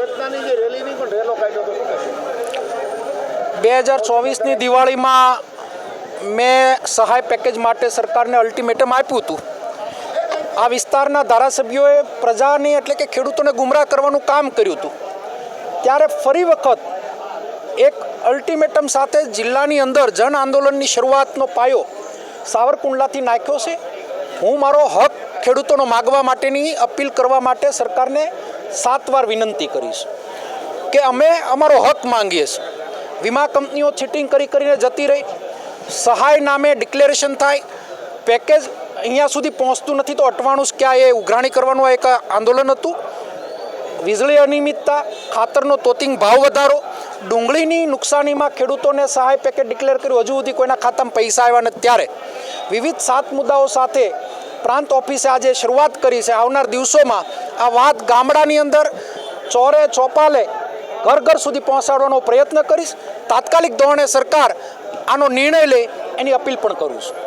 યોજનાની જે રેલીની પણ રેલો કાઢ્યો તો 2024ની દિવાળીમાં મેં સહાય પેકેજ માટે સરકારને અલ્ટિમેટમ આપ્યું હતું. આ વિસ્તારના ધારાસભ્યોએ પ્રજાની એટલે કે ખેડૂતોને ગુમરાહ કરવાનું કામ કર્યું હતું. ત્યારે ફરી વખત એક અલ્ટિમેટમ સાથે જિલ્લાની અંદર જન આંદોલનની શરૂઆતનો પાયો સાવરકુંડલાથી નાખ્યો છે. હું મારો હક ખેડૂતોનો માગવા માટેની અપીલ કરવા માટે સરકારને 7 વાર વિનંતી કરીશ કે અમે અમારો હક માંગીએ છીએ. વીમા કંપનીઓ ચીટિંગ કરીને જતી રહી, સહાય નામે ડિક્લેરેશન થાય, પેકેજ અહીંયા સુધી પહોંચતું નથી તો અટવાણું ક્યાં એ ઉઘરાણી કરવાનું એક આંદોલન હતું. વીજળી અનિયમિતતા, ખાતરનો તોતિંગ ભાવ વધારો, ડુંગળીની નુકસાનીમાં ખેડૂતોને સહાય પેકેજ ડિક્લેર કર્યું, હજુ સુધી કોઈના ખાતામાં પૈસા આવ્યા નથી. ત્યારે વિવિધ 7 મુદ્દાઓ સાથે પ્રાંત ઓફિસે આજે શરૂઆત કરી છે. આવનાર દિવસોમાં આ વાત ગામડાની અંદર ચોરે ચોપાલે ઘર ઘર સુધી પહોંચાડવાનો પ્રયત્ન કરીશ. તાત્કાલિક ધોરણે સરકાર આનો નિર્ણય લે એની અપીલ પણ કરું છું.